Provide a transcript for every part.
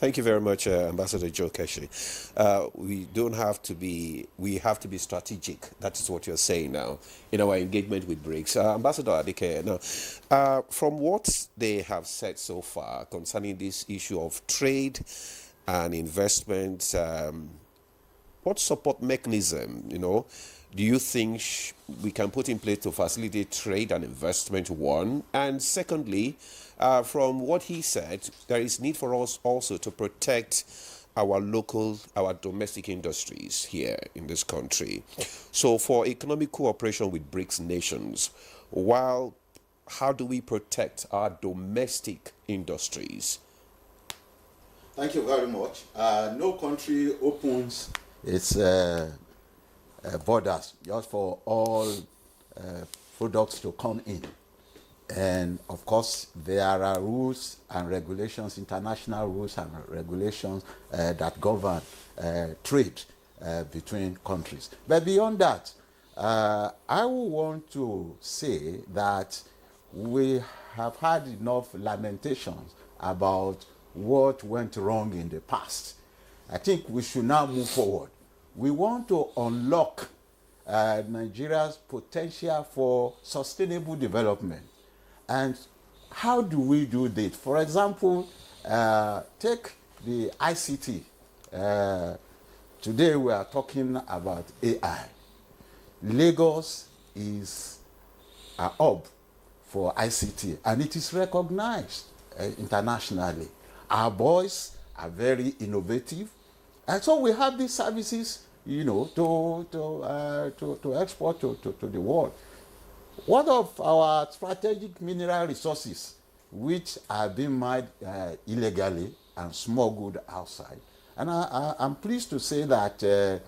Thank you very much, Ambassador Joe Keshi. We have to be strategic. That is what you're saying now in our engagement with BRICS. Ambassador Adike, now, from what they have said so far concerning this issue of trade and investment, what support mechanism, do you think we can put in place to facilitate trade and investment, one? And secondly, from what he said, there is need for us also to protect our domestic industries here in this country. So for economic cooperation with BRICS nations, how do we protect our domestic industries? Thank you very much. No country opens its borders just for all products to come in. And of course, there are rules and regulations, international rules and regulations that govern trade between countries. But beyond that, I would want to say that we have had enough lamentations about what went wrong in the past. I think we should now move forward. We want to unlock Nigeria's potential for sustainable development. And how do we do this? For example, take the ICT. Today we are talking about AI. Lagos is a hub for ICT, and it is recognized internationally. Our boys are very innovative, and so we have these services, to export to the world. What of our strategic mineral resources, which are being mined illegally and smuggled outside? And I'm pleased to say that a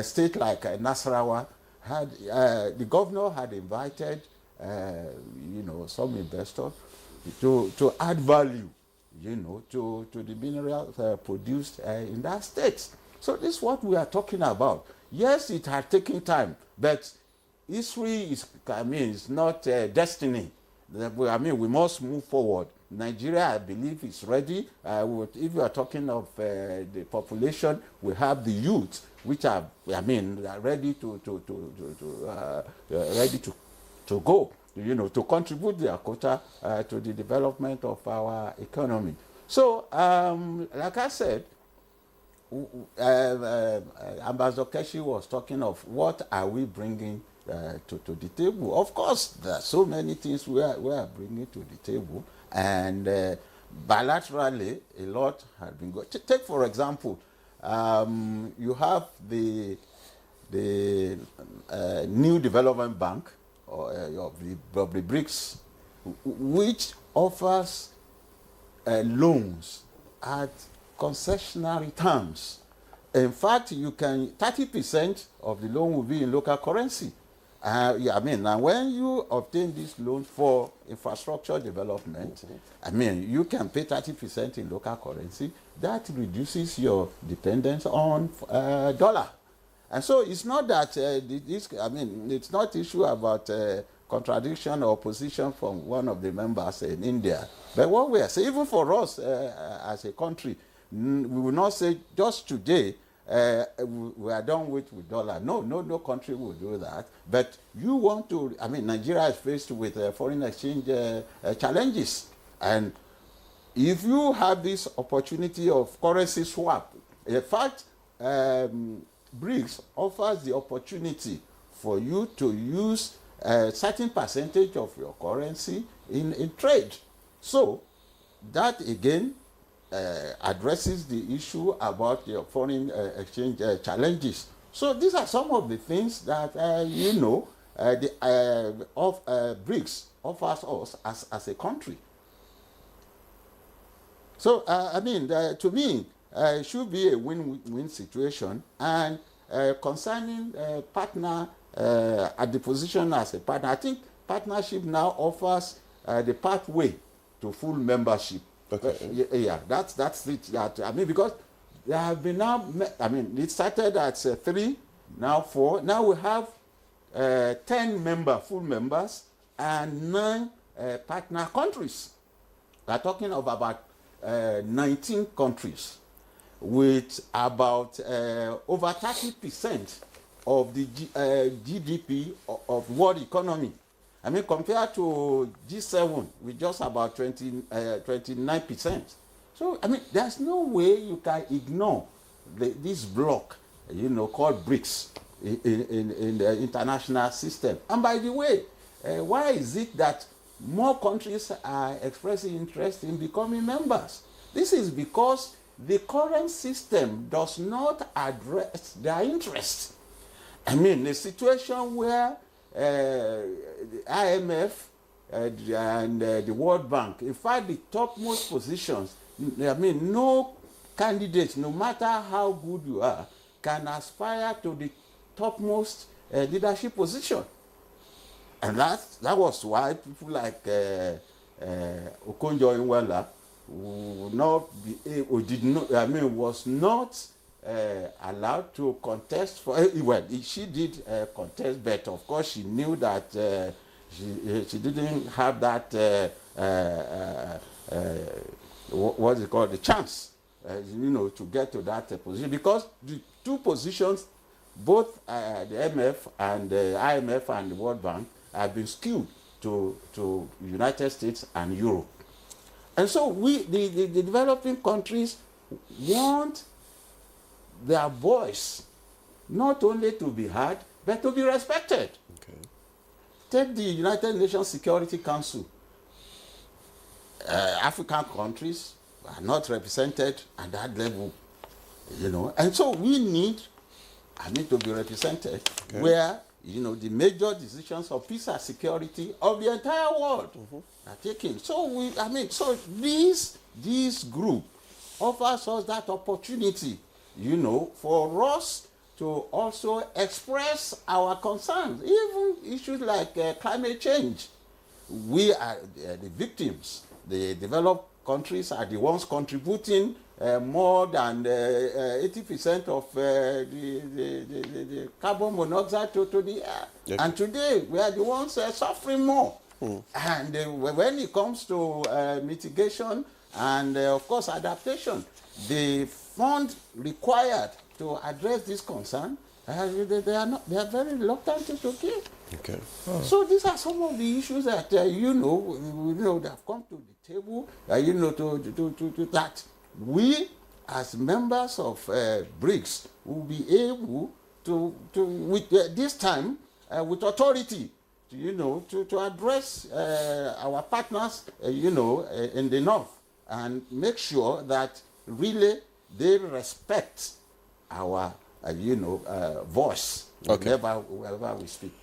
state like Nasarawa the governor had invited, some investors to add value, to the minerals produced in that state. So this is what we are talking about. Yes, it has taken time, but history is not destiny. We must move forward. Nigeria, I believe, is ready. If you are talking of the population, we have the youth, which are ready to go, to contribute their quota to the development of our economy. So, like I said, Ambassador Keshi was talking of what are we bringing to the table. Of course, there are so many things we are bringing to the table, and bilaterally, a lot has been going. Take, for example, you have the New Development Bank of the BRICS, which offers loans at concessionary terms. In fact, 30% of the loan will be in local currency. And when you obtain this loan for infrastructure development, you can pay 30% in local currency. That reduces your dependence on dollar. And so it's not that it's not issue about contradiction or opposition from one of the members in India. But what we are saying, even for us as a country, we will not say just today we are done with dollar. No country will do that. But you want to, Nigeria is faced with foreign exchange challenges. And if you have this opportunity of currency swap, in fact, BRICS offers the opportunity for you to use a certain percentage of your currency in trade. So that again addresses the issue about the foreign exchange challenges. So these are some of the things that BRICS offers us as a country. So to me, it should be a win-win situation. And concerning partner at the position as a partner, I think partnership now offers the pathway to full membership. Okay. That's it. Because there have been now. It started at 3, now 4. Now we have 10 full members, and 9 partner countries. We are talking of about 19 countries with about over 30% of the GDP of world economy. I mean, compared to G7, with just about 29%. So, I mean, there's no way you can ignore this block, called BRICS in the international system. And by the way, why is it that more countries are expressing interest in becoming members? This is because the current system does not address their interests. I mean, a situation where the IMF and the World Bank, in fact, the topmost positions, I mean, no candidate, no matter how good you are, can aspire to the topmost leadership position. And that was why people like Okonjo-Iweala would not be, or did not, I mean, was not allowed to contest for. Well, she did contest, but of course she knew that she didn't have that what's it called, the chance, to get to that position, because the two positions, both the MF and the IMF and the World Bank, have been skewed to United States and Europe. And so the developing countries want their voice not only to be heard, but to be respected. Okay. Take the United Nations Security Council. African countries are not represented at that level, and so we need to be represented, okay, where the major decisions of peace and security of the entire world are taken. So so this group offers us that opportunity, for us to also express our concerns, even issues like climate change. We are the victims. The developed countries are the ones contributing more than 80% of the carbon monoxide to the air. Yep. And today, we are the ones suffering more. And when it comes to mitigation and, of course, adaptation, the fund required to address this concern, they are very reluctant to give. Okay. So these are some of the issues that that have come to the table. To that we, as members of BRICS, will be able to with this time with authority, to address our partners, in the north, and make sure that really they respect our voice, okay, wherever we speak.